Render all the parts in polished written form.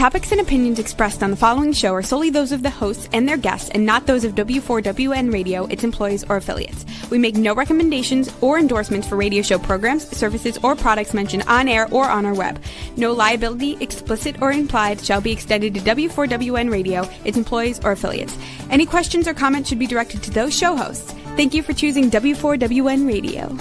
topics and opinions expressed on the following show are solely those of the hosts and their guests and not those of W4WN Radio, its employees, or affiliates. We make no recommendations or endorsements for radio show programs, services, or products mentioned on air or on our web. No liability, explicit or implied, shall be extended to W4WN Radio, its employees, or affiliates. Any questions or comments should be directed to those show hosts. Thank you for choosing W4WN Radio.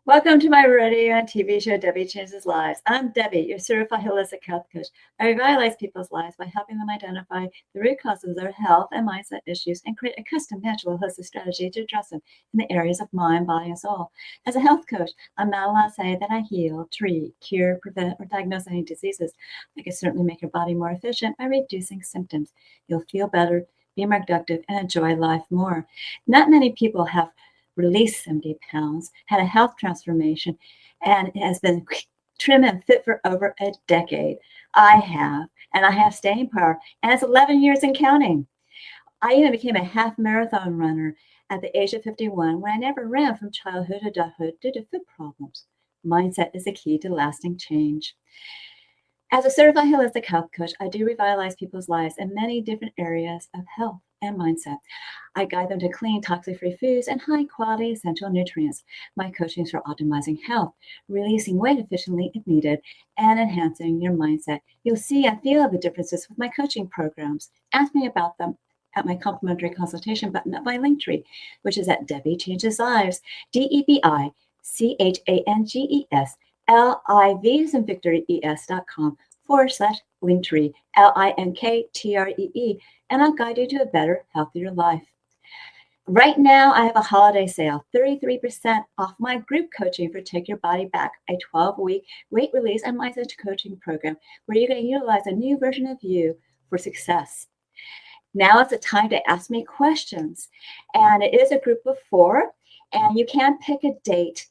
Welcome to my radio and TV show, Debi Changes Lives. I'm Debi, your certified holistic health coach. I revitalize people's lives by helping them identify the root causes of their health and mindset issues and create a custom natural holistic strategy to address them in the areas of mind, body, and soul. As a health coach, I'm not allowed to say that I heal, treat, cure, prevent, or diagnose any diseases. I can certainly make your body more efficient by reducing symptoms. You'll feel better, be more productive, and enjoy life more. Not many people have released 70 pounds, had a health transformation, and has been trim and fit for over a decade. I have, and I have staying power, and it's 11 years and counting. I even became a half marathon runner at the age of 51 when I never ran from childhood to adulthood due to foot problems. Mindset is the key to lasting change. As a certified holistic health coach, I do revitalize people's lives in many different areas of health and mindset. I guide them to clean, toxic-free foods and high-quality essential nutrients. My coaching is for optimizing health, releasing weight efficiently if needed, and enhancing your mindset. You'll see and feel the differences with my coaching programs. Ask me about them at my complimentary consultation button at my Linktree, which is at Debi Changes Lives, DebiChangesLives, as in Victory, ES.com/Linktree, LINKTREE, and I'll guide you to a better, healthier life. Right now, I have a holiday sale, 33% off my group coaching for Take Your Body Back, a 12-week weight release and mindset coaching program where you're going to utilize a new version of you for success. Now is the time to ask me questions, and it is a group of 4, and you can pick a date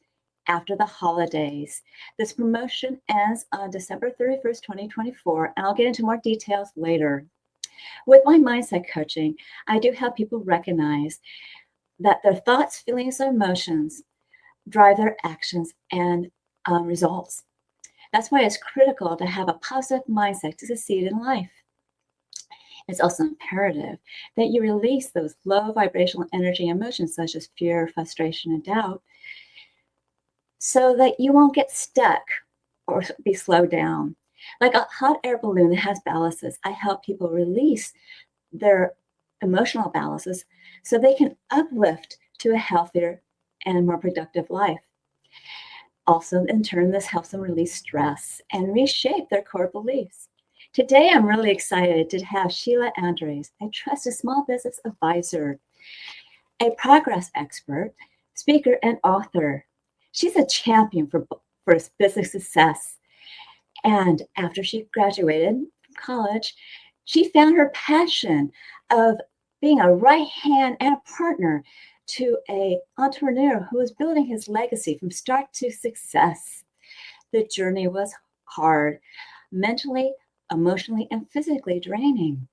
after the holidays. This promotion ends on December 31st, 2024, and I'll get into more details later. With my mindset coaching, I do help people recognize that their thoughts, feelings, and emotions drive their actions and results. That's why it's critical to have a positive mindset to succeed in life. It's also imperative that you release those low vibrational energy emotions such as fear, frustration, and doubt, so that you won't get stuck or be slowed down. Like a hot air balloon that has ballasts, I help people release their emotional ballasts so they can uplift to a healthier and more productive life. Also, in turn, this helps them release stress and reshape their core beliefs. Today, I'm really excited to have Sheila Andres, a trusted small business advisor, a progress expert, speaker, and author. She's a champion for business success. And after she graduated from college, she found her passion of being a right hand and a partner to an entrepreneur who was building his legacy from start to success. The journey was hard, mentally, emotionally, and physically draining.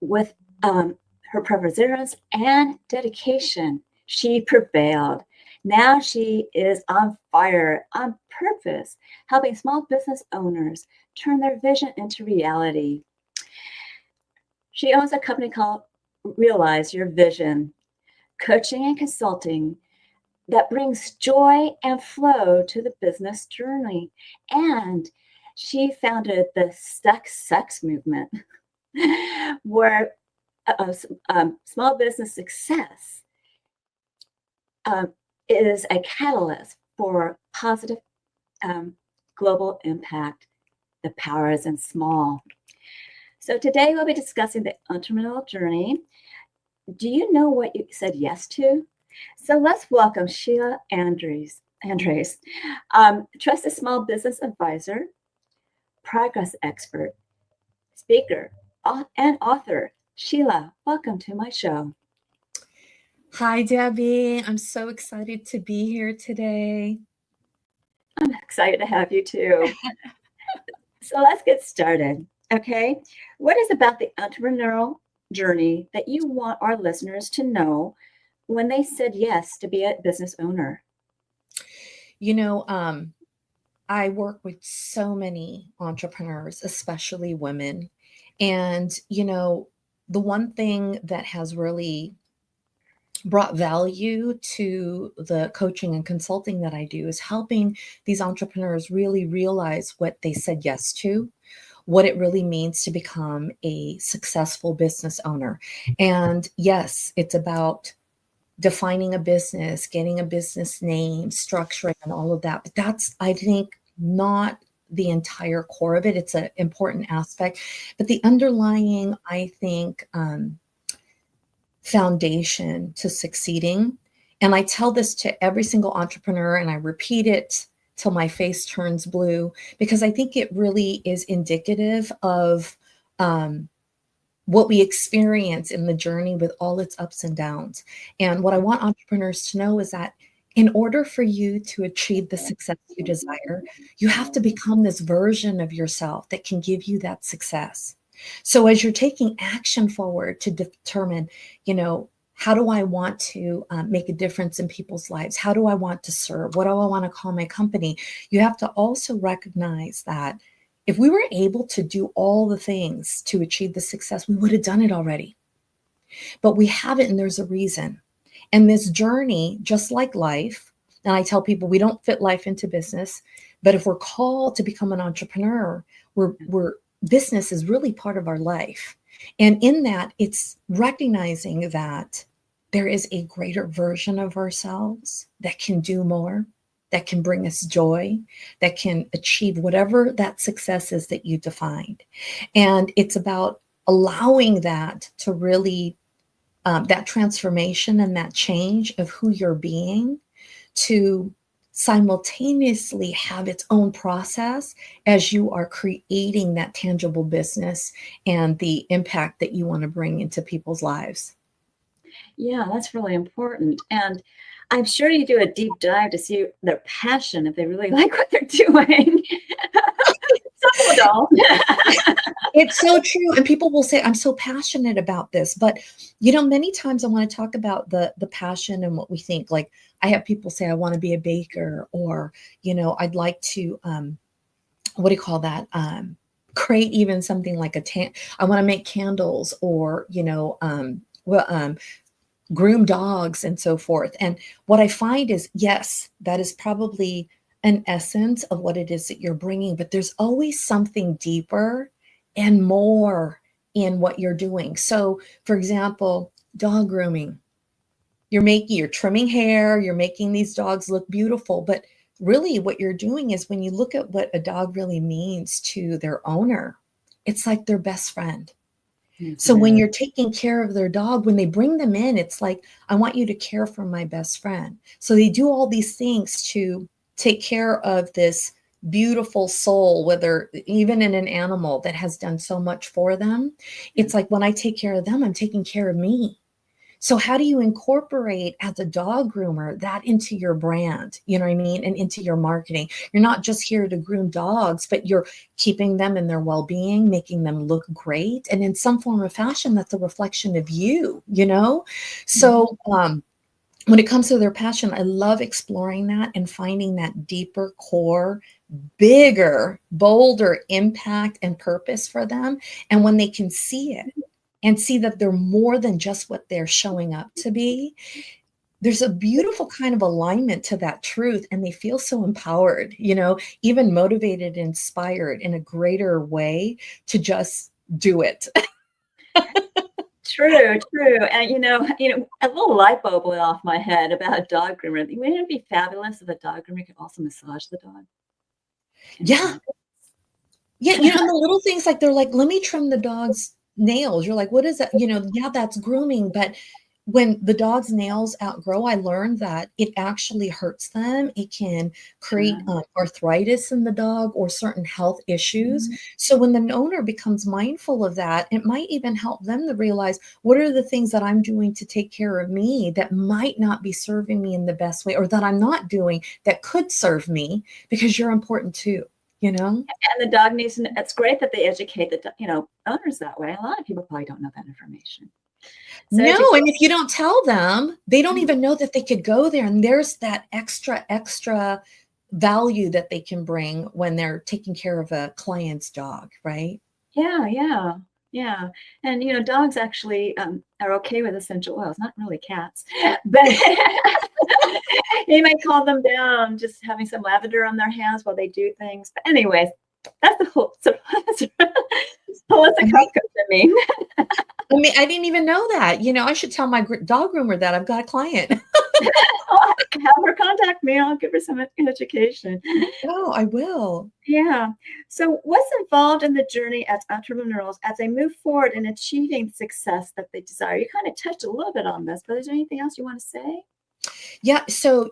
With her perseverance and dedication, she prevailed. Now she is on fire, on purpose, helping small business owners turn their vision into reality. She owns a company called Realize Your Vision, coaching and consulting that brings joy and flow to the business journey. And she founded the Stuck Sucks movement, where small business success is a catalyst for positive global impact. The power is in small. So today we'll be discussing the entrepreneurial journey. Do you know what you said yes to? So let's welcome Sheila Andres, trusted small business advisor, progress expert, speaker, and author. Sheila, welcome to my show. Hi, Debbie. I'm so excited to be here today. I'm excited to have you too. So let's get started. Okay. What is about the entrepreneurial journey that you want our listeners to know when they said yes to be a business owner? You know, I work with so many entrepreneurs, especially women. And, the one thing that has really brought value to the coaching and consulting that I do is helping these entrepreneurs really realize what they said yes to, what it really means to become a successful business owner. And yes, it's about defining a business, getting a business name, structuring, and all of that. But that's, I think, not the entire core of it. It's an important aspect. But the underlying, I think, foundation to succeeding, and I tell this to every single entrepreneur and I repeat it till my face turns blue, because I think it really is indicative of what we experience in the journey with all its ups and downs. And what I want entrepreneurs to know is that in order for you to achieve the success you desire, you have to become this version of yourself that can give you that success. So as you're taking action forward to determine, how do I want to make a difference in people's lives? How do I want to serve? What do I want to call my company? You have to also recognize that if we were able to do all the things to achieve the success, we would have done it already. But we haven't, and there's a reason. And this journey, just like life, and I tell people we don't fit life into business, but if we're called to become an entrepreneur, business is really part of our life. And in that, it's recognizing that there is a greater version of ourselves that can do more, that can bring us joy, that can achieve whatever that success is that you defined. And it's about allowing that to really, that transformation and that change of who you're being to simultaneously have its own process as you are creating that tangible business and the impact that you want to bring into people's lives. Yeah, that's really important. And I'm sure you do a deep dive to see their passion, if they really like what they're doing. Some people don't. It's so true. And people will say, I'm so passionate about this. But, many times I want to talk about the passion and what we think. Like I have people say, I want to be a baker, or, I'd like to, what do you call that? Create even something like I want to make candles, or, groom dogs and so forth. And what I find is, yes, that is probably an essence of what it is that you're bringing, but there's always something deeper and more in what you're doing. So for example, dog grooming, you're trimming hair, you're making these dogs look beautiful, but really what you're doing is, when you look at what a dog really means to their owner, it's like their best friend. So when you're taking care of their dog, when they bring them in, it's like, I want you to care for my best friend. So they do all these things to take care of this beautiful soul, whether even in an animal that has done so much for them. It's like, when I take care of them, I'm taking care of me. So how do you incorporate, as a dog groomer, that into your brand, you know what I mean? And into your marketing? You're not just here to groom dogs, but you're keeping them in their well-being, making them look great. And in some form or fashion, that's a reflection of you, So when it comes to their passion, I love exploring that and finding that deeper core, bigger, bolder impact and purpose for them. And when they can see it, and see that they're more than just what they're showing up to be, there's a beautiful kind of alignment to that truth. And they feel so empowered, even motivated, inspired in a greater way to just do it. True. And a little light bulb went off my head about a dog groomer. Wouldn't it be fabulous if a dog groomer could also massage the dog? Yeah. And the little things, like they're like, let me trim the dog's nails. You're like, what is that? Yeah, that's grooming. But when the dog's nails outgrow, I learned that it actually hurts them. It can create arthritis in the dog or certain health issues. Mhm. So when the owner becomes mindful of that, it might even help them to realize, what are the things that I'm doing to take care of me that might not be serving me in the best way, or that I'm not doing that could serve me, because you're important too, you know? And the dog needs to, it's great that they educate the owners that way. A lot of people probably don't know that information. So No, educate. and if you don't tell them, they don't even know that they could go there. And there's that extra value that they can bring when they're taking care of a client's dog, right? Yeah. And dogs actually are okay with essential oils, not really cats, but you might calm them down just having some lavender on their hands while they do things. But anyways, that's the whole holistic health coach, I mean. I mean, I didn't even know that. I should tell my dog groomer that I've got a client. Have her contact me. I'll give her some education. Oh, I will. Yeah. So what's involved in the journey as entrepreneurs as they move forward in achieving success that they desire? You kind of touched a little bit on this, but is there anything else you want to say? Yeah. So,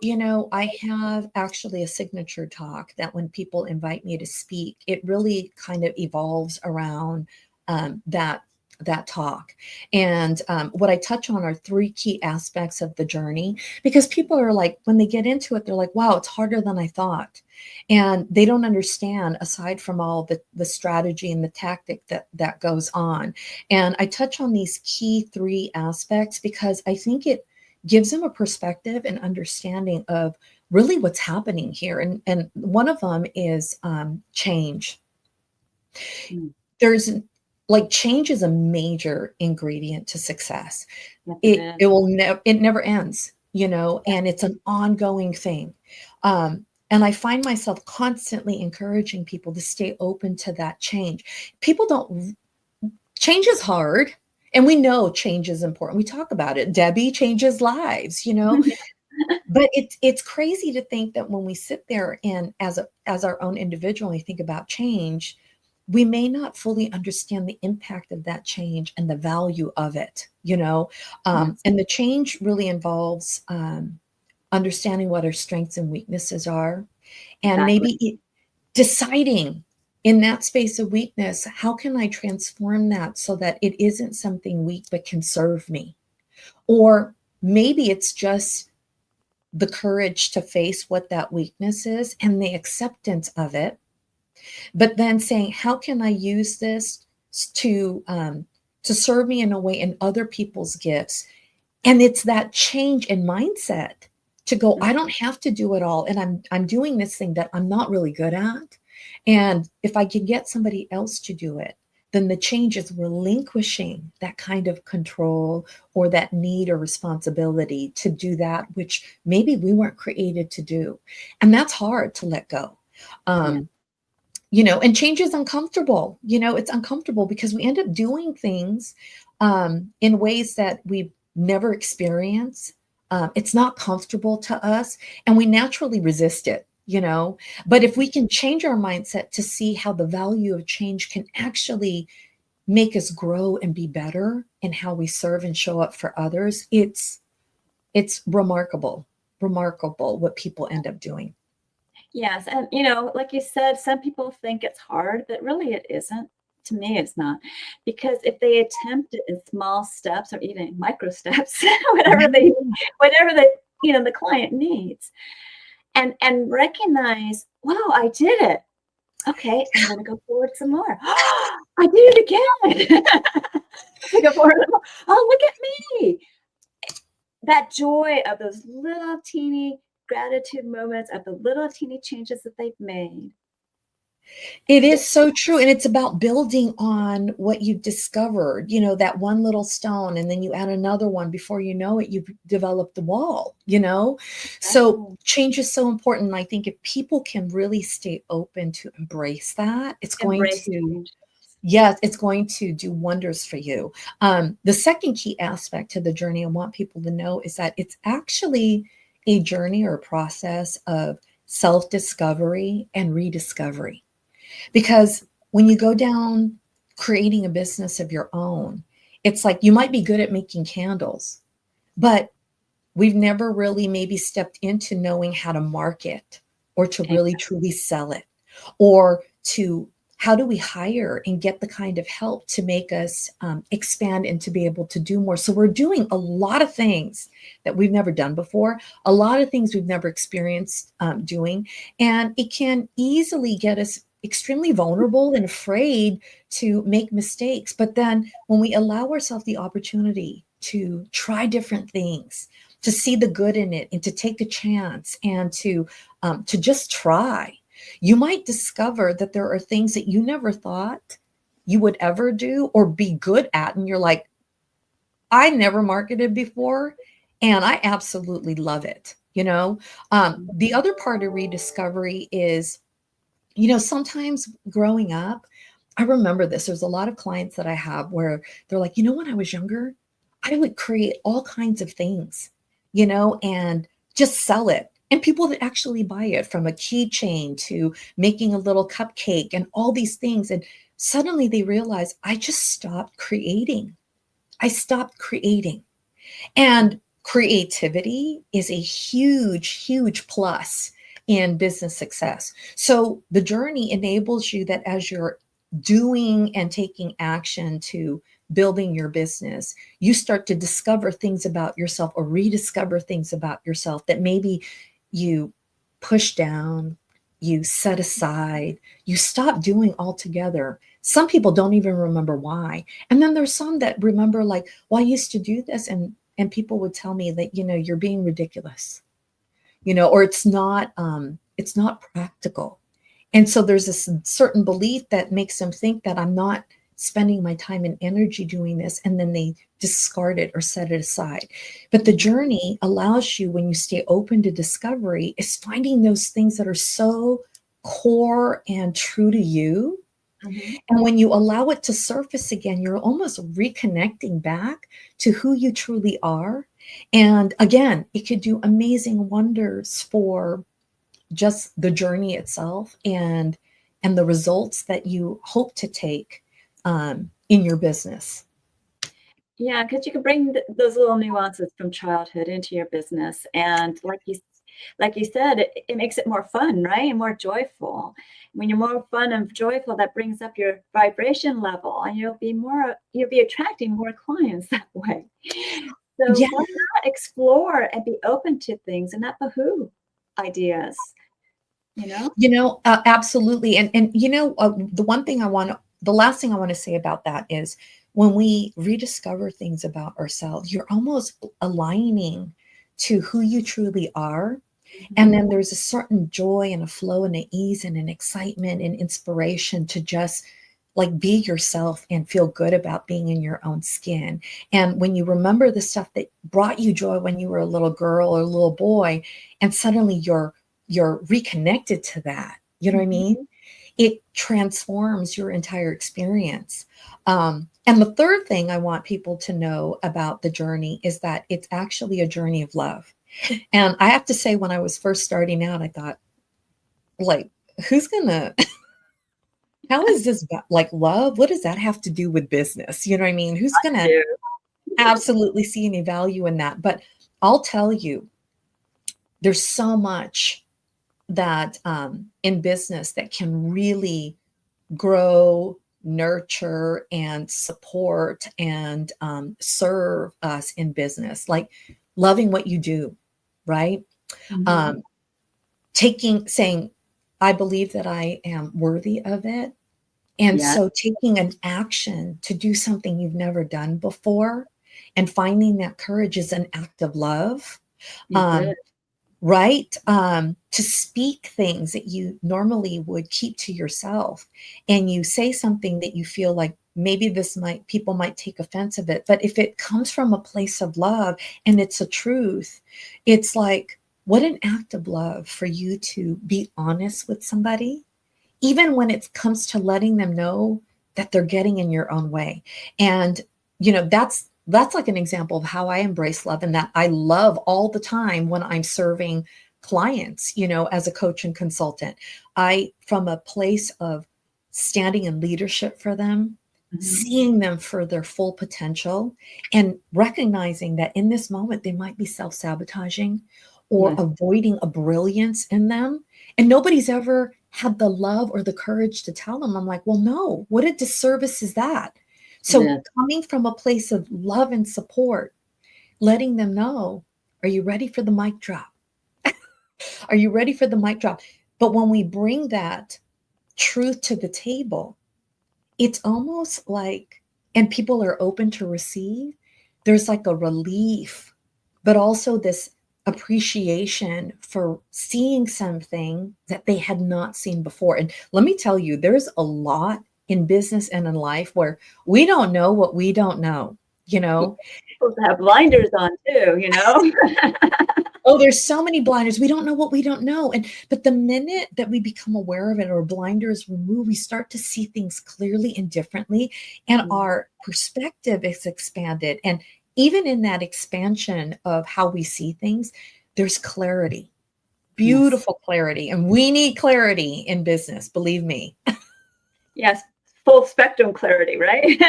I have actually a signature talk that when people invite me to speak, it really kind of evolves around that talk. And what I touch on are 3 key aspects of the journey, because people are like, when they get into it, they're like, wow, it's harder than I thought. And they don't understand, aside from all the strategy and the tactic that goes on. And I touch on these key 3 aspects because I think it gives them a perspective and understanding of really what's happening here. And one of them is change. Mm. There's change is a major ingredient to success. Yes, It never ends, and it's an ongoing thing. And I find myself constantly encouraging people to stay open to that change. Change is hard. And we know change is important. We talk about it. Debi changes lives, but it's crazy to think that when we sit there and as our own individual, we think about change, we may not fully understand the impact of that change and the value of it, and the change really involves understanding what our strengths and weaknesses are, and exactly. maybe deciding in that space of weakness, how can I transform that so that it isn't something weak but can serve me? Or maybe it's just the courage to face what that weakness is and the acceptance of it, but then saying, how can I use this to serve me in a way in other people's gifts? And it's that change in mindset to go, I don't have to do it all. And I'm doing this thing that I'm not really good at. And if I can get somebody else to do it, then the change is relinquishing that kind of control or that need or responsibility to do that, which maybe we weren't created to do. And that's hard to let go. And change is uncomfortable. It's uncomfortable because we end up doing things in ways that we never experienced. It's not comfortable to us, and we naturally resist it. But if we can change our mindset to see how the value of change can actually make us grow and be better in how we serve and show up for others, it's remarkable what people end up doing. Yes. And, like you said, some people think it's hard, but really it isn't. To me, it's not. Because if they attempt it in small steps or even micro steps, whatever the client needs, and recognize, wow, I did it. Okay, I'm going to go forward some more. I did it again. I go forward some more. Oh, look at me. That joy of those little teeny gratitude moments, of the little teeny changes that they've made. It is so true. And it's about building on what you discovered, that one little stone, and then you add another one. Before you know it, you've developed the wall, So change is so important. And I think if people can really stay open to embrace that, it's going to do wonders for you. The second key aspect to the journey I want people to know is that it's actually a journey or a process of self-discovery and rediscovery. Because when you go down creating a business of your own, it's like you might be good at making candles, but we've never really maybe stepped into knowing how to market or to really truly sell it, or to how do we hire and get the kind of help to make us expand and to be able to do more. So we're doing a lot of things that we've never done before, a lot of things we've never experienced doing. And it can easily get us extremely vulnerable and afraid to make mistakes. But then when we allow ourselves the opportunity to try different things, to see the good in it, and to take a chance, and to just try, you might discover that there are things that you never thought you would ever do or be good at. And you're like, I never marketed before, and I absolutely love it. The other part of rediscovery is, sometimes growing up, I remember this. There's a lot of clients that I have where they're like, when I was younger, I would create all kinds of things, and just sell it. And people that actually buy it, from a keychain to making a little cupcake and all these things. And suddenly they realize, I just stopped creating. I stopped creating. And creativity is a huge, huge plus in business success. So the journey enables you that as you're doing and taking action to building your business, you start to discover things about yourself or rediscover things about yourself that maybe you push down, you set aside, you stop doing altogether. Some people don't even remember why. And then there's some that remember, like, well, I used to do this, and people would tell me that, you're being ridiculous, or it's not practical. And so there's this certain belief that makes them think that I'm not spending my time and energy doing this, and then they discard it or set it aside. But the journey allows you, when you stay open to discovery, is finding those things that are so core and true to you. Mm-hmm. And when you allow it to surface again, you're almost reconnecting back to who you truly are. And again, it could do amazing wonders for just the journey itself and the results that you hope to take in your business. Yeah, because you can bring those little nuances from childhood into your business. And like you said, it makes it more fun, right? And more joyful. When you're more fun and joyful, that brings up your vibration level, and you'll be attracting more clients that way. So why not explore and be open to things and not behoove ideas? Absolutely. And the last thing I want to say about that is, when we rediscover things about ourselves, you're almost aligning to who you truly are. Mm-hmm. And then there's a certain joy and a flow and an ease and an excitement and inspiration to just like be yourself and feel good about being in your own skin. And when you remember the stuff that brought you joy when you were a little girl or a little boy, and suddenly you're reconnected to that, you know what I mean? It transforms your entire experience. And the third thing I want people to know about the journey is that it's actually a journey of love. And I have to say, when I was first starting out, I thought, like, how is this like love? What does that have to do with business? You know what I mean? Who's going to absolutely see any value in that? But I'll tell you, there's so much that in business that can really grow, nurture, and support and serve us in business, like loving what you do, right? Mm-hmm. Saying, I believe that I am worthy of it. And so taking an action to do something you've never done before and finding that courage is an act of love. Right? To speak things that you normally would keep to yourself, and you say something that you feel like maybe people might take offense of it. But if it comes from a place of love and it's a truth, it's like, what an act of love for you to be honest with somebody, even when it comes to letting them know that they're getting in your own way. And, that's like an example of how I embrace love, and that I love all the time when I'm serving clients, as a coach and consultant. From a place of standing in leadership for them, seeing them for their full potential and recognizing that in this moment they might be self-sabotaging or Yes. avoiding a brilliance in them. And nobody's ever had the love or the courage to tell them. I'm like, well, no, what a disservice is that? So Yes. coming from a place of love and support, letting them know, are you ready for the mic drop? Are you ready for the mic drop? But when we bring that truth to the table, it's almost like, and people are open to receive, there's like a relief, but also this appreciation for seeing something that they had not seen before. And let me tell you, there's a lot in business and in life where we don't know what we don't know, you know? People have blinders on too, you know? Oh, there's so many blinders. We don't know what we don't know. And but the minute that we become aware of it or blinders remove, we start to see things clearly and differently. And our perspective is expanded. And even in that expansion of how we see things, there's clarity, Yes. beautiful clarity. And we need clarity in business, believe me. Yes. Full spectrum clarity, right?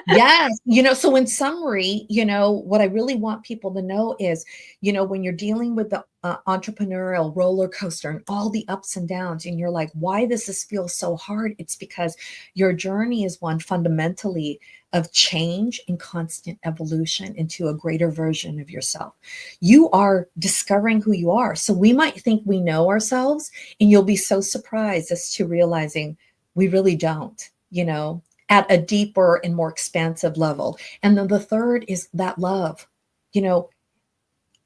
Yes. So in summary, what I really want people to know is, when you're dealing with the entrepreneurial roller coaster and all the ups and downs, and you're like, why does this feel so hard? It's because your journey is one fundamentally of change and constant evolution into a greater version of yourself. You are discovering who you are. So we might think we know ourselves, and you'll be so surprised as to realizing we really don't, at a deeper and more expansive level. And then the third is that love,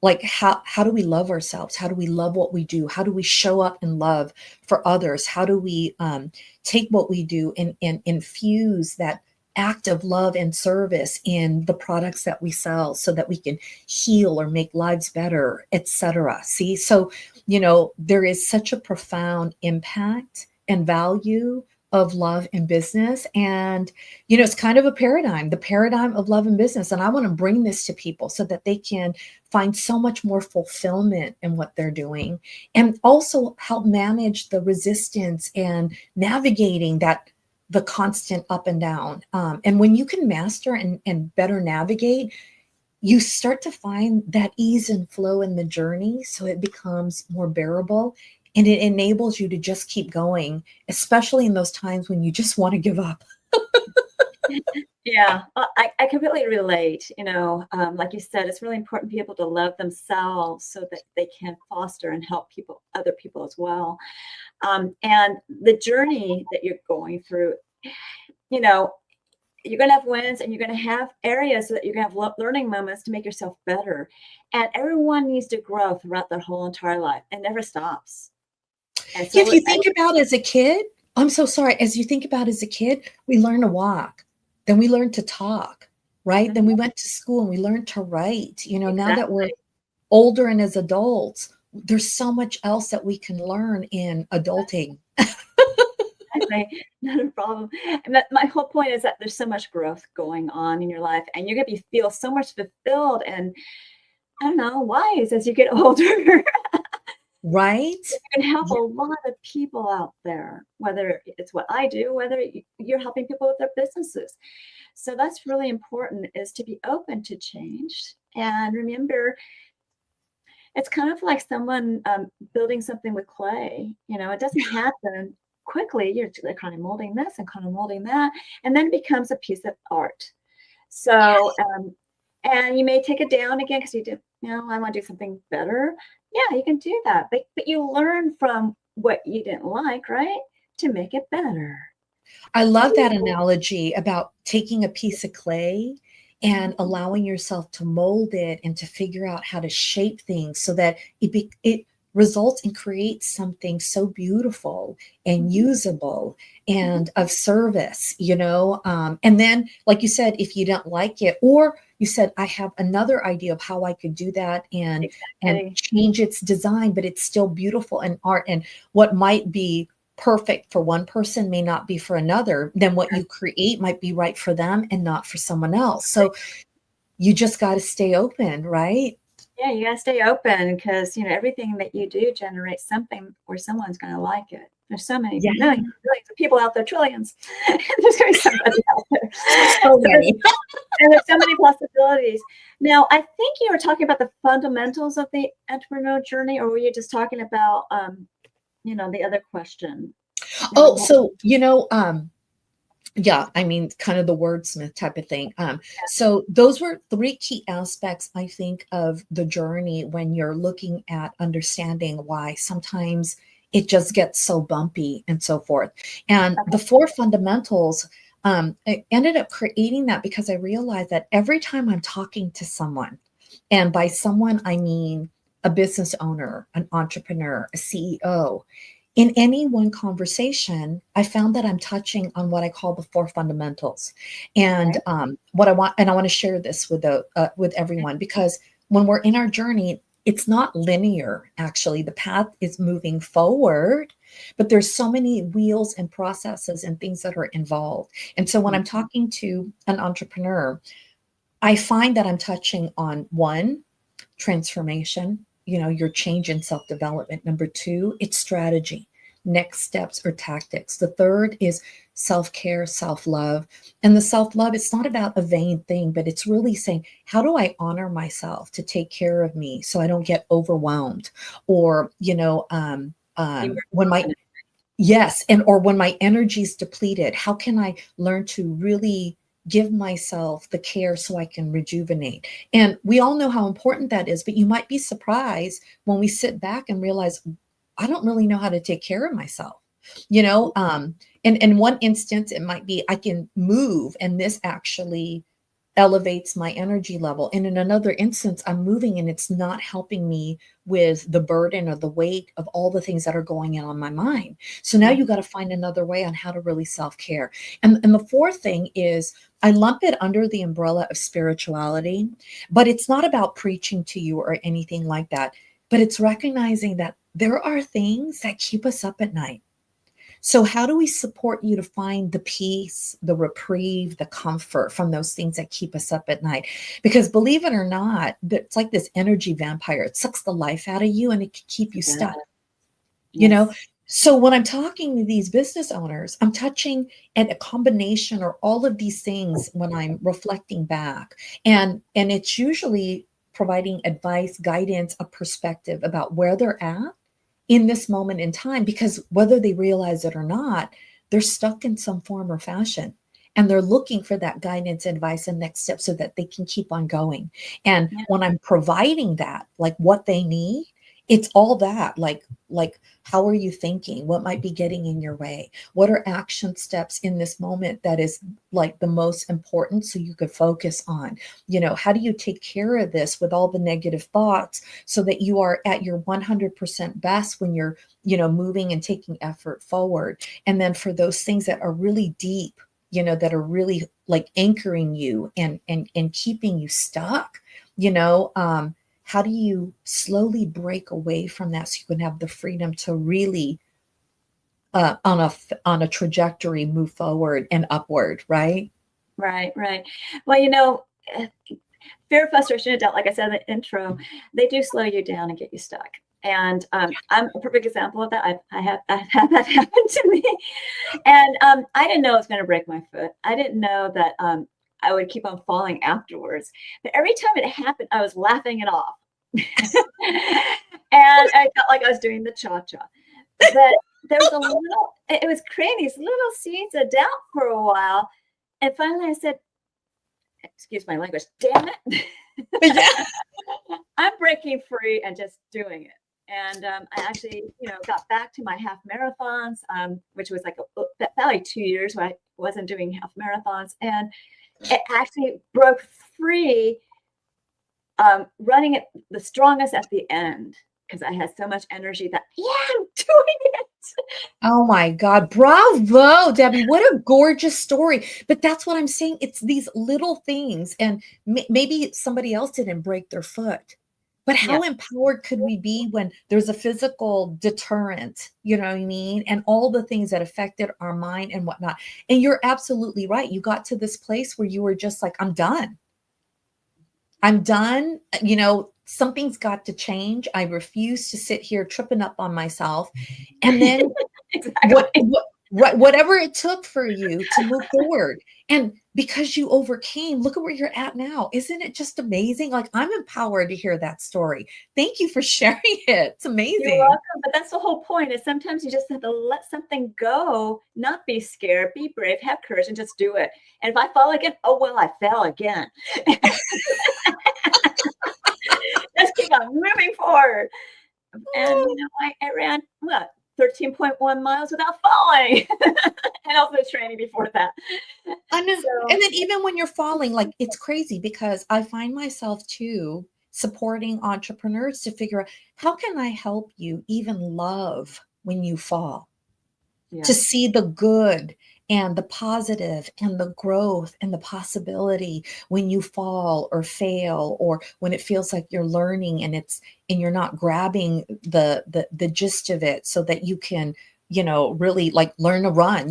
like how do we love ourselves? How do we love what we do? How do we show up in love for others? How do we take what we do and infuse that act of love and service in the products that we sell so that we can heal or make lives better, etc. See, so, there is such a profound impact and value of love and business. And, it's kind of a paradigm, the paradigm of love and business. And I want to bring this to people so that they can find so much more fulfillment in what they're doing and also help manage the resistance and navigating the constant up and down. And when you can master and better navigate, you start to find that ease and flow in the journey. So it becomes more bearable. And it enables you to just keep going, especially in those times when you just want to give up. Yeah, I completely relate. Like you said, it's really important to be able to love themselves so that they can foster and help other people as well. And the journey that you're going through, you're going to have wins and you're going to have areas that you're going to have learning moments to make yourself better. And everyone needs to grow throughout their whole entire life. It never stops. And so If you think about as a kid, I'm so sorry. As you think about as a kid, we learn to walk, then we learn to talk, right? Then we went to school and we learned to write. Now that we're older and as adults, there's so much else that we can learn in adulting. Not a problem. And my whole point is that there's so much growth going on in your life, and you're going to feel so much fulfilled and, I don't know, wise as you get older. Right? You can help a lot of people out there, whether it's what I do, whether you're helping people with their businesses. So that's really important, is to be open to change. And remember, it's kind of like someone building something with clay. It doesn't happen quickly. They're kind of molding this and kind of molding that, and then it becomes a piece of art. So, and you may take it down again because you did, I want to do something better. Yeah, you can do that. But you learn from what you didn't like, right? To make it better. I love that analogy about taking a piece of clay and allowing yourself to mold it and to figure out how to shape things so that it results and creates something so beautiful and usable and of service, and then, like you said, if you don't like it, or you said, I have another idea of how I could do that and change its design, but it's still beautiful and art, and what might be perfect for one person may not be for another, then what you create might be right for them and not for someone else. So you just got to stay open, right? Yeah, you got to stay open because, everything that you do generates something where someone's going to like it. There's so many Yeah. millions, billions of people out there, trillions. There's going to be somebody out there. So many. And there's so many possibilities. Now, I think you were talking about the fundamentals of the entrepreneurial journey, or were you just talking about, the other question? Oh, so, yeah, I mean, kind of the wordsmith type of thing. So those were 3 key aspects, I think, of the journey when you're looking at understanding why sometimes it just gets so bumpy and so forth. And the 4 fundamentals, I ended up creating that because I realized that every time I'm talking to someone, and by someone, I mean a business owner, an entrepreneur, a CEO, in any one conversation, I found that I'm touching on what I call the 4 fundamentals. And what I want, and I want to share this with everyone, because when we're in our journey, it's not linear. Actually, the path is moving forward, but there's so many wheels and processes and things that are involved. And so when I'm talking to an entrepreneur, I find that I'm touching on 1, transformation, your change in self-development. Number 2, it's strategy, next steps or tactics. The 3rd is self-care, self-love. And the self-love, it's not about a vain thing, but it's really saying, how do I honor myself to take care of me so I don't get overwhelmed? Or, when my, yes, or when my energy is depleted, how can I learn to really give myself the care so I can rejuvenate? And we all know how important that is, but you might be surprised when we sit back and realize, I don't really know how to take care of myself. In one instance, it might be I can move and this actually elevates my energy level. And in another instance, I'm moving and it's not helping me with the burden or the weight of all the things that are going on in my mind. So now you got to find another way on how to really self-care. And the 4th thing is I lump it under the umbrella of spirituality, but it's not about preaching to you or anything like that. But it's recognizing that there are things that keep us up at night. So how do we support you to find the peace, the reprieve, the comfort from those things that keep us up at night? Because believe it or not, it's like this energy vampire. It sucks the life out of you and it can keep you stuck. So when I'm talking to these business owners, I'm touching at a combination or all of these things when I'm reflecting back. And it's usually providing advice, guidance, a perspective about where they're at in this moment in time, because whether they realize it or not, they're stuck in some form or fashion. And they're looking for that guidance, advice, and next step so that they can keep on going. And when I'm providing that, like what they need, it's all that, like how are you thinking? What might be getting in your way? What are action steps in this moment that is like the most important so you could focus on? How do you take care of this with all the negative thoughts so that you are at your 100% best when you're, moving and taking effort forward? And then for those things that are really deep, that are really like anchoring you and keeping you stuck, how do you slowly break away from that so you can have the freedom to really on a trajectory move forward and upward, right? Right. Well, fear, frustration, and doubt, like I said in the intro, they do slow you down and get you stuck. And I'm a perfect example of that. I have had that happen to me. And I didn't know I was going to break my foot. I didn't know that I would keep on falling afterwards. But every time it happened, I was laughing it off. And I felt like I was doing the cha-cha. But there was it was creating these little seeds of doubt for a while. And finally I said, excuse my language, damn it. I'm breaking free and just doing it. And I actually, got back to my half marathons, which was like probably 2 years where I wasn't doing half marathons. And it actually broke free, running it the strongest at the end because I had so much energy that, I'm doing it. Oh my God. Bravo, Debbie. What a gorgeous story. But that's what I'm saying. It's these little things. And maybe somebody else didn't break their foot. But how empowered could we be when there's a physical deterrent, you know what I mean? And all the things that affected our mind and whatnot. And you're absolutely right. You got to this place where you were just like, I'm done. I'm done. Something's got to change. I refuse to sit here tripping up on myself. And then Exactly. Whatever it took for you to move forward. And because you overcame, look at where you're at now. Isn't it just amazing? Like, I'm empowered to hear that story. Thank you for sharing it. It's amazing. You're welcome. But that's the whole point, is sometimes you just have to let something go, not be scared, be brave, have courage, and just do it. And if I fall again, oh, well, I fell again. Just keep on moving forward. And, I ran, 13.1 miles without falling. And also training before that. I know. And then even when you're falling, like, it's crazy, because I find myself too supporting entrepreneurs to figure out, how can I help you even love when you fall? To see the good and the positive and the growth and the possibility when you fall or fail, or when it feels like you're learning and you're not grabbing the gist of it, so that you can, really, like, learn to run.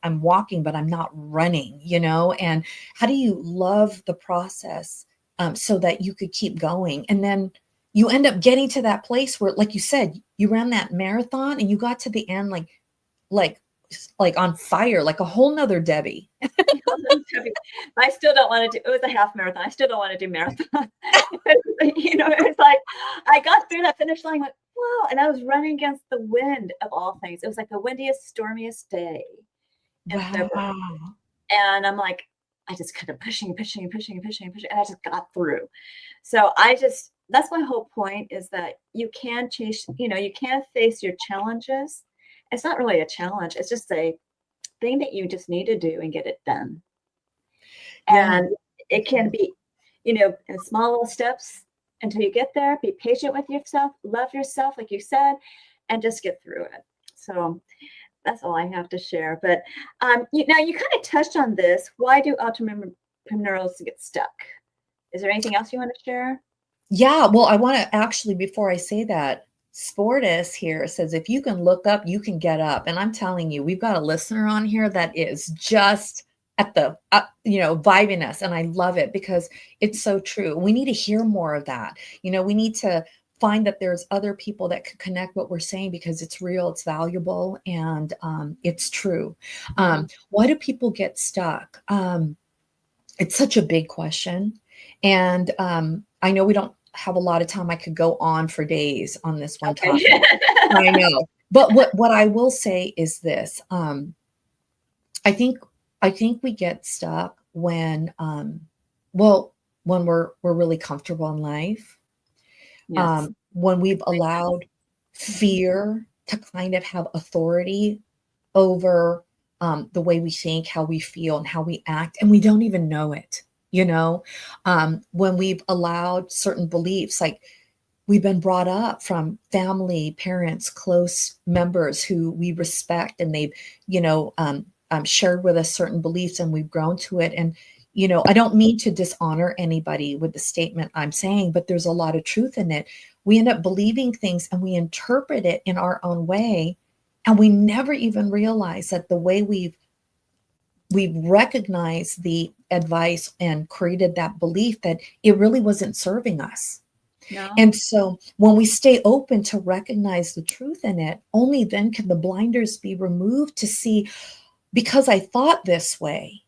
I'm walking, but I'm not running, and how do you love the process, so that you could keep going? And then you end up getting to that place where, like you said, you ran that marathon and you got to the end, like on fire, like a whole nother Debi. I still don't want to do, it was a half marathon. I still don't want to do marathon. It was like, I got through that finish line, went, wow. And I was running against the wind, of all things. It was like the windiest, stormiest day in February. And I'm like, I just kept pushing. And I just got through. So that's my whole point, is that you can change, you can face your challenges. It's not really a challenge. It's just a thing that you just need to do and get it done. And it can be, in small little steps until you get there. Be patient with yourself, love yourself, like you said, and just get through it. So that's all I have to share. But now you kind of touched on this. Why do entrepreneurs get stuck? Is there anything else you want to share? Yeah, well, I want to actually, before I say that, Sportus here says, if you can look up, you can get up. And I'm telling you, we've got a listener on here that is just at the, vibing us. And I love it, because it's so true. We need to hear more of that. We need to find that there's other people that can connect what we're saying, because it's real, it's valuable, and it's true. Why do people get stuck? It's such a big question. And I know we don't have a lot of time. I could go on for days on this one topic. I know. But what I will say is this. I think we get stuck when we're really comfortable in life. Yes. When we've allowed fear to kind of have authority over the way we think, how we feel, and how we act, and we don't even know it. When we've allowed certain beliefs, like we've been brought up from family, parents, close members who we respect, and they've, shared with us certain beliefs, and we've grown to it. And, I don't mean to dishonor anybody with the statement I'm saying, but there's a lot of truth in it. We end up believing things and we interpret it in our own way. And we never even realize that the way we've recognized the advice and created that belief, that it really wasn't serving us. No. And so when we stay open to recognize the truth in it, only then can the blinders be removed to see, because I thought this way,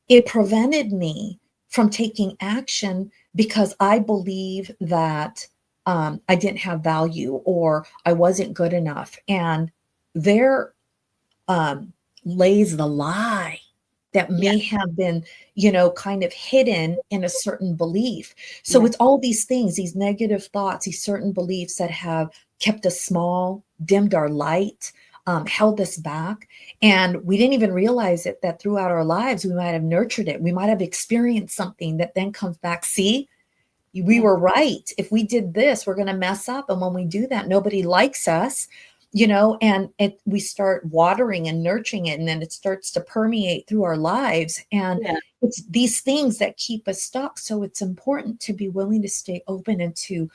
it prevented me from taking action because I believe that I didn't have value, or I wasn't good enough. And there lays the lie that may have been, kind of hidden in a certain belief. So it's all these things, these negative thoughts, these certain beliefs that have kept us small, dimmed our light, held us back. And we didn't even realize it, that throughout our lives, we might have nurtured it. We might have experienced something that then comes back. See, we were right. If we did this, we're going to mess up. And when we do that, nobody likes us. And we start watering and nurturing it, and then it starts to permeate through our lives. And it's these things that keep us stuck. So it's important to be willing to stay open and to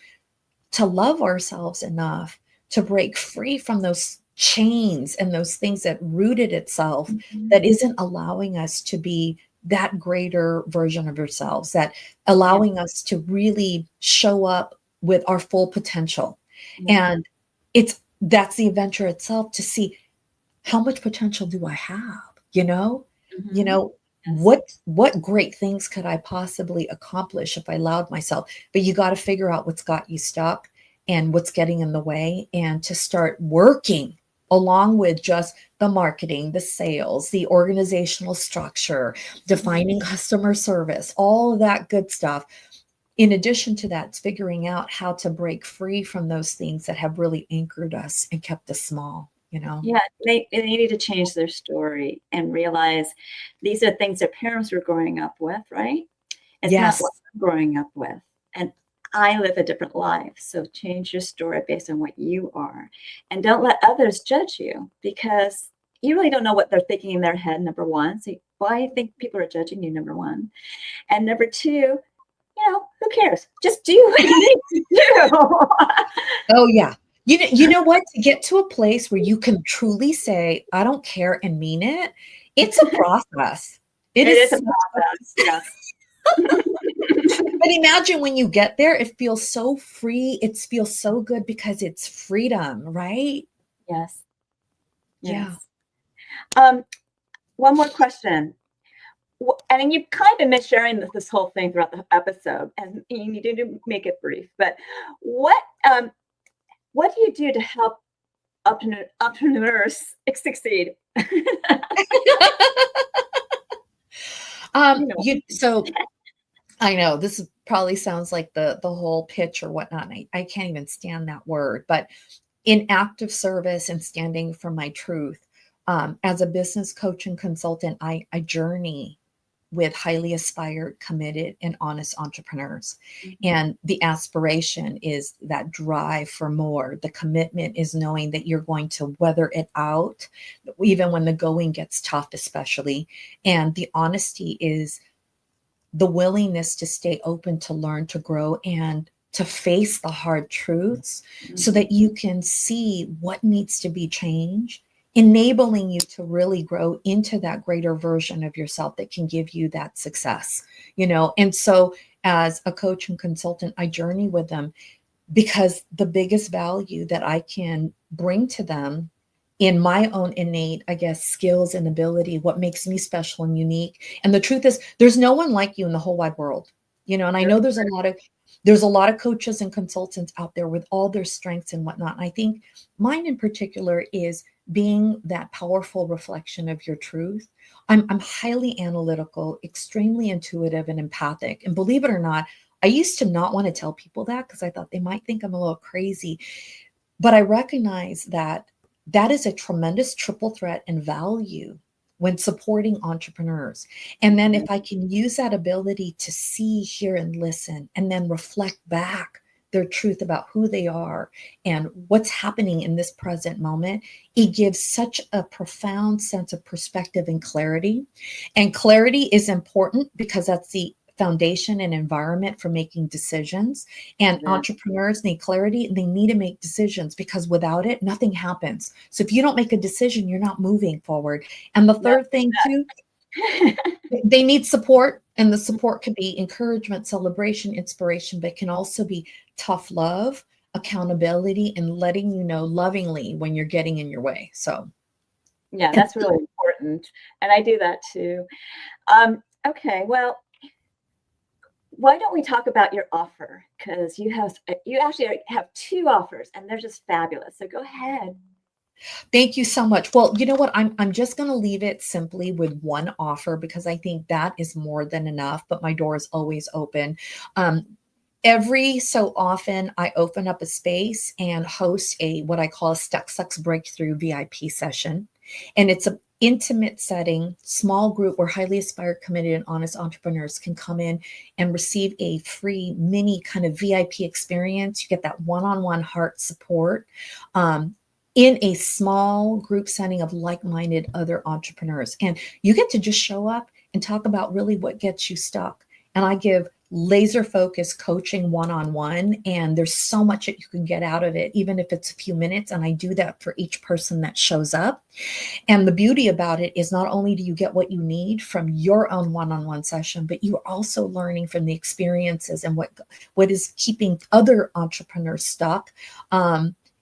love ourselves enough to break free from those chains and those things that rooted itself, that isn't allowing us to be that greater version of ourselves, that allowing us to really show up with our full potential. And that's the adventure itself, to see how much potential do I have? You know, Mhm. Yes. what great things could I possibly accomplish if I allowed myself? But you got to figure out what's got you stuck and what's getting in the way, and to start working along with just the marketing, the sales, the organizational structure, defining customer service, all of that good stuff. In addition to that, it's figuring out how to break free from those things that have really anchored us and kept us small, you know? Yeah, they need to change their story and realize these are things their parents were growing up with, right? It's not what Yes. I'm growing up with. And I live a different life. So change your story based on what you are. And don't let others judge you, because you really don't know what they're thinking in their head, number one. So why do you think people are judging you, number one? And number two, who cares? Just do what you need to do. Oh, yeah. You know what? To get to a place where you can truly say, I don't care, and mean it, it's a process. It It is is a such a, process. Yes. but imagine when you get there, it feels so free. It feels so good because it's freedom, right? Yes. Yeah. Yes. Um, One more question. And you've kind of been sharing this whole thing throughout the episode, and you need to make it brief. But what um, what do you do to help entrepreneurs succeed? You know, So I know this probably sounds like the whole pitch or whatnot. And I can't even stand that word, but in active service and standing for my truth, as a business coach and consultant, I journey with highly aspired, committed, and honest entrepreneurs. Mhm. And the aspiration is that drive for more. The commitment is knowing that you're going to weather it out, even when the going gets tough, especially. And the honesty is the willingness to stay open, to learn, to grow, and to face the hard truths so Mhm. that you can see what needs to be changed, enabling you to really grow into that greater version of yourself that can give you that success, you know? And so as a coach and consultant, I journey with them because the biggest value that I can bring to them in my own innate, I guess, skills and ability, what makes me special and unique. And the truth is, there's no one like you in the whole wide world, you know. And I know Very there's a lot of coaches and consultants out there with all their strengths and whatnot. And I think mine in particular is being that powerful reflection of your truth. I'm highly analytical, extremely intuitive and empathic. And believe it or not, I used to not want to tell people that because I thought they might think I'm a little crazy. But I recognize that that is a tremendous triple threat and value when supporting entrepreneurs. And then Mhm. if I can use that ability to see, hear, and listen, and then reflect back their truth about who they are and what's happening in this present moment, it gives such a profound sense of perspective and clarity. And clarity is important because that's the foundation and environment for making decisions. And Yeah. entrepreneurs need clarity and they need to make decisions because without it, nothing happens. So if you don't make a decision, you're not moving forward. And the No. third thing, too, they need support. And the support can be encouragement, celebration, inspiration, but it can also be tough love, accountability, and letting you know lovingly when you're getting in your way. So, Yeah, and that's really important. And I do that too. Okay, well, why don't we talk about your offer? Because you actually have two offers, and they're just fabulous. So go ahead. thank you so much. Well, you know what? I'm just going to leave it simply with one offer because I think that is more than enough, but my door is always open. Um, every so often I open up a space and host a what I call a Stuck Sucks Breakthrough VIP session. And it's an intimate setting, small group where highly aspired, committed, and honest entrepreneurs can come in and receive a free mini kind of VIP experience. You get that one-on-one heart support. In a small group setting of like-minded other entrepreneurs. And you get to just show up and talk about really what gets you stuck. And I give laser focused coaching one-on-one, and there's so much that you can get out of it, even if it's a few minutes. And I do that for each person that shows up. And the beauty about it is not only do you get what you need from your own one-on-one session, but you are also learning from the experiences and what is keeping other entrepreneurs stuck.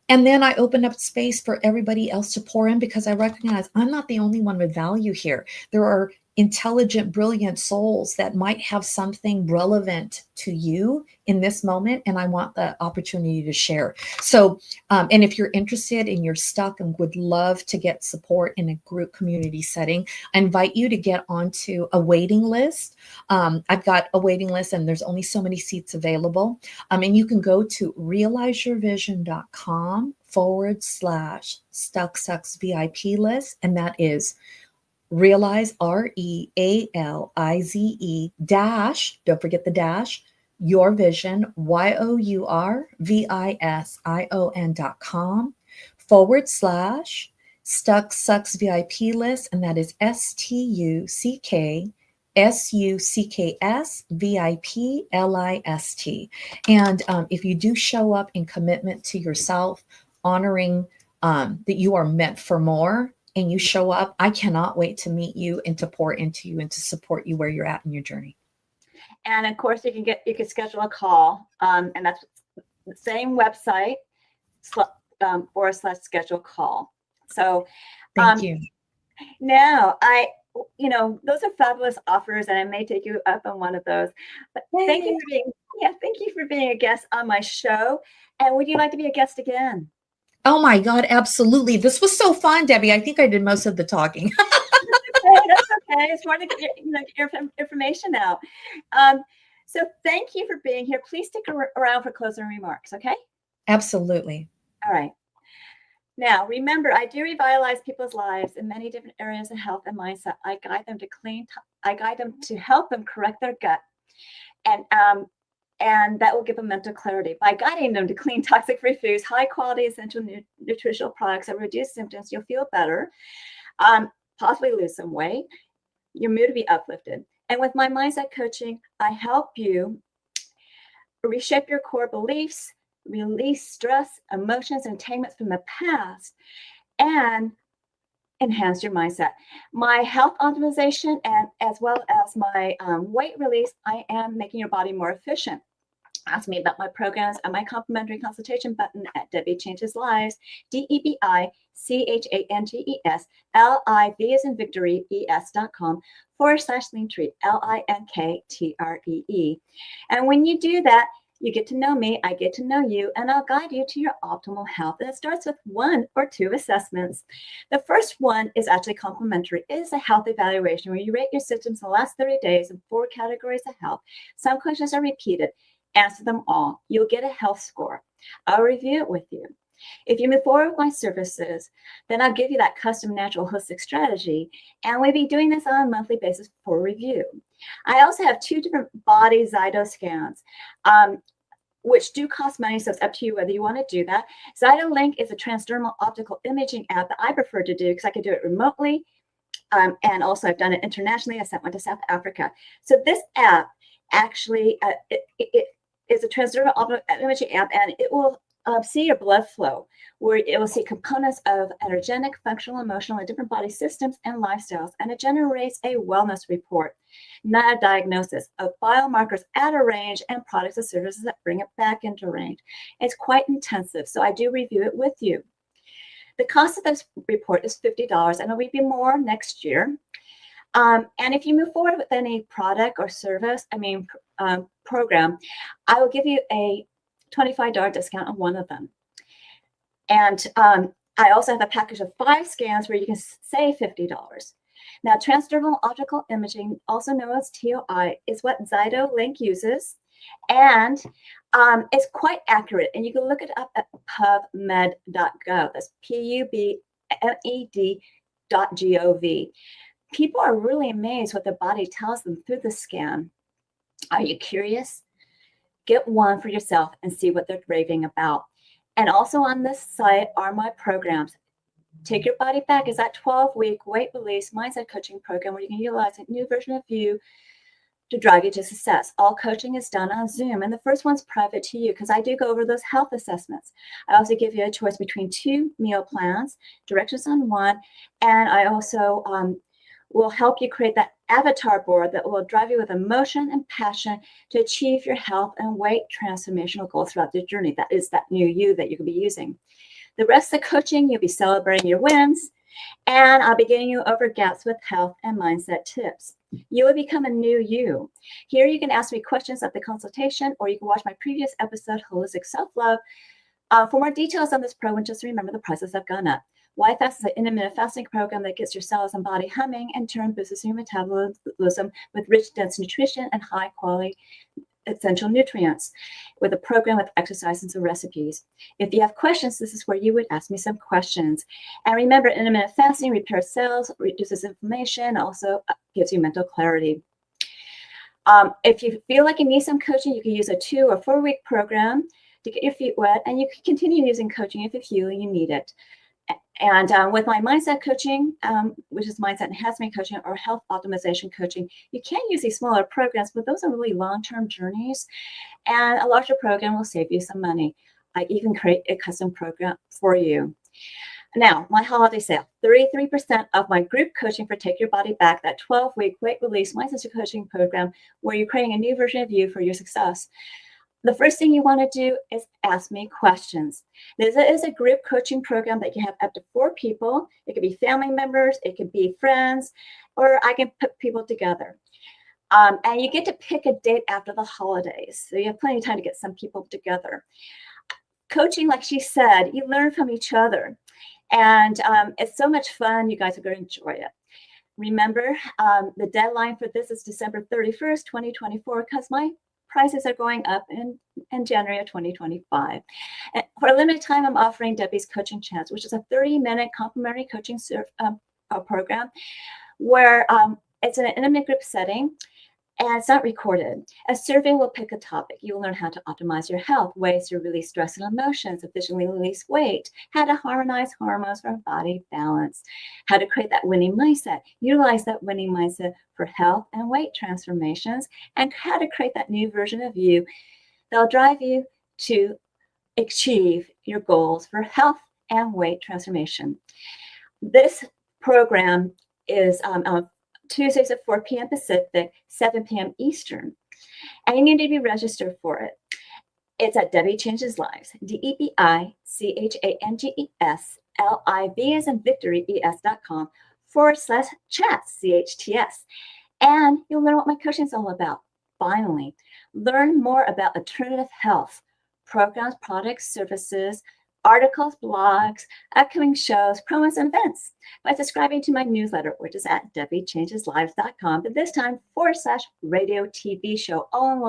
And then I open up space for everybody else to pour in, because I recognize I'm not the only one with value here. There are intelligent, brilliant souls that might have something relevant to you in this moment. And I want the opportunity to share. So, and if you're interested and you're stuck and would love to get support in a group community setting, I invite you to get onto a waiting list. I've got a waiting list and there's only so many seats available. And you can go to realizeyourvision.com/stuck VIP list. And that is Realize, REALIZE dash, don't forget the dash, your vision, YOURVISION.com/Stuck Sucks VIP list. And that is STUCKSVIP list. And if you do show up in commitment to yourself, honoring that you are meant for more, and you show up, I cannot wait to meet you and to pour into you and to support you where you're at in your journey. And of course, you can schedule a call, and that's the same website /schedule call. So Thank you. Now those are fabulous offers, and I may take you up on one of those. But thank you for being a guest on my show. And would you like to be a guest again? Oh my God, absolutely. This was so fun, Debbie. I think I did most of the talking. That's okay. It's more to get your information out. So thank you for being here. Please stick around for closing remarks, okay? Absolutely. All right. Now, remember, I do revitalize people's lives in many different areas of health and mindset. I guide them to help them correct their gut. And that will give them mental clarity. By guiding them to clean, toxic-free foods, high-quality, essential nutritional products that reduce symptoms, you'll feel better, possibly lose some weight, your mood will be uplifted. And with my mindset coaching, I help you reshape your core beliefs, release stress, emotions, and entanglements from the past, and enhance your mindset. My health optimization, and as well as my weight release, I am making your body more efficient. Ask me about my programs and my complimentary consultation button at Debi Changes Lives, DEBICHANGES LIV as in victory, ES.com/Linktree, LINKTREE. And when you do that, you get to know me, I get to know you, and I'll guide you to your optimal health. And it starts with 1 or 2 assessments. The first one is actually complimentary. It is a health evaluation where you rate your symptoms in the last 30 days in 4 categories of health. Some questions are repeated. Answer them all. You'll get a health score. I'll review it with you. If you move forward with my services, then I'll give you that custom natural holistic strategy, and we'll be doing this on a monthly basis for review. I also have 2 different body Zyto scans, which do cost money, so it's up to you whether you want to do that. ZytoLink is a transdermal optical imaging app that I prefer to do because I can do it remotely, and also I've done it internationally. I sent one to South Africa. So this app actually it is a transdermal optical imaging app, and it will see your blood flow, where it will see components of energetic, functional, emotional, and different body systems and lifestyles. And it generates a wellness report, not a diagnosis, of biomarkers at a range and products and services that bring it back into range. It's quite intensive, so I do review it with you. The cost of this report is $50, and it will be more next year. And if you move forward with any product or service, program, I will give you a $25 discount on one of them. And I also have a package of 5 scans where you can save $50. Now, transdermal optical imaging, also known as TOI, is what ZytoLink uses, and it's quite accurate. And you can look it up at pubmed.gov. That's PUBMED.gov. People are really amazed what their body tells them through the scan. Are you curious? Get one for yourself and see what they're raving about. And also on this site are my programs. Take Your Body Back is that 12-week weight release mindset coaching program where you can utilize a new version of you to drive you to success. All coaching is done on Zoom, and the first one's private to you because I do go over those health assessments. I also give you a choice between 2 meal plans, directions on one, and I also will help you create that avatar board that will drive you with emotion and passion to achieve your health and weight transformational goals throughout the journey. That is that new you that you can be using. The rest of the coaching, you'll be celebrating your wins, and I'll be getting you over gaps with health and mindset tips. You will become a new you. Here you can ask me questions at the consultation, or you can watch my previous episode, Holistic Self-Love. For more details on this program, just remember the prices have gone up. Why Fast is an intermittent fasting program that gets your cells and body humming and turn boosts your metabolism with rich, dense nutrition and high quality essential nutrients, with a program with exercises and recipes. If you have questions, this is where you would ask me some questions. And remember, intermittent fasting repairs cells, reduces inflammation, also gives you mental clarity. If you feel like you need some coaching, you can use a 2 or 4 week program to get your feet wet, and you can continue using coaching if you feel you need it. And with my mindset coaching, which is mindset enhancement coaching or health optimization coaching, you can use these smaller programs, but those are really long-term journeys. And a larger program will save you some money. I even create a custom program for you. Now, my holiday sale, 33% of my group coaching for Take Your Body Back, that 12-week weight release mindset coaching program where you're creating a new version of you for your success. The first thing you want to do is ask me questions. This is a group coaching program that you have up to 4 people. It could be family members, it could be friends, or I can put people together. And you get to pick a date after the holidays. So you have plenty of time to get some people together. Coaching, like she said, you learn from each other. And it's so much fun. You guys are going to enjoy it. Remember, the deadline for this is December 31st, 2024, because my prices are going up in January of 2025. And for a limited time, I'm offering Debi's Coaching Chance, which is a 30-minute complimentary coaching program where it's in an intimate group setting and it's not recorded. A survey will pick a topic. You will learn how to optimize your health, ways to release stress and emotions, efficiently release weight, how to harmonize hormones for body balance, how to create that winning mindset, utilize that winning mindset for health and weight transformations, and how to create that new version of you that'll drive you to achieve your goals for health and weight transformation. This program is Tuesdays at 4 p.m. Pacific, 7 p.m. Eastern. And you need to be registered for it. It's at Debi Changes Lives, DebiChangesLives, as in Victory, ES.com/chats, CHTS. And you'll learn what my coaching is all about. Finally, learn more about alternative health, programs, products, services, articles, blogs, upcoming shows, promos, and events by subscribing to my newsletter, which is at DebiChangesLives.com, but this time /radio TV show, all in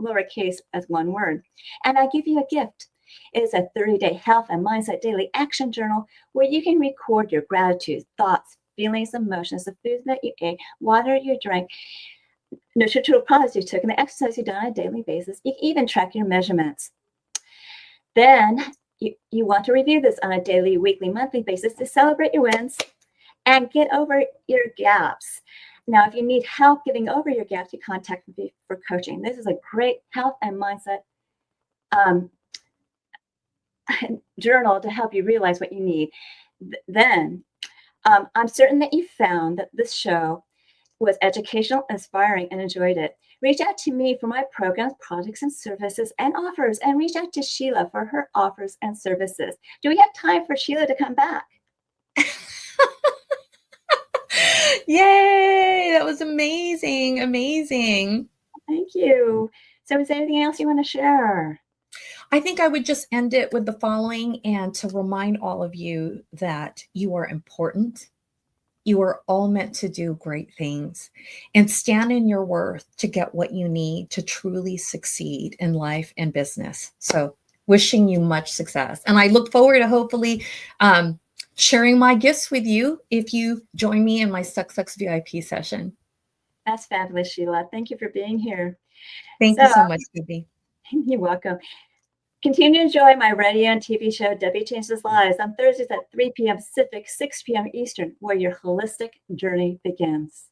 lowercase as one word. And I give you a gift. It is a 30-day health and mindset daily action journal where you can record your gratitude, thoughts, feelings, emotions, the foods that you ate, water you drank, nutritional products you took, and the exercise you done on a daily basis. You can even track your measurements. Then you want to review this on a daily, weekly, monthly basis to celebrate your wins and get over your gaps. Now, if you need help getting over your gaps, you contact me for coaching. This is a great health and mindset journal to help you realize what you need. Then, I'm certain that you found that this show was educational, inspiring, and enjoyed it. Reach out to me for my programs, products, and services and offers, and reach out to Sheila for her offers and services. Do we have time for Sheila to come back? Yay! That was amazing. Amazing. Thank you. So is there anything else you want to share? I think I would just end it with the following, and to remind all of you that you are important. You are all meant to do great things, and stand in your worth to get what you need to truly succeed in life and business. So wishing you much success. And I look forward to hopefully sharing my gifts with you if you join me in my Success VIP session. That's fabulous, Sheila. Thank you for being here. Thank you so much, Debi. You're welcome. Continue to enjoy my radio and TV show, Debi Changes Lives, on Thursdays at 3 p.m. Pacific, 6 p.m. Eastern, where your holistic journey begins.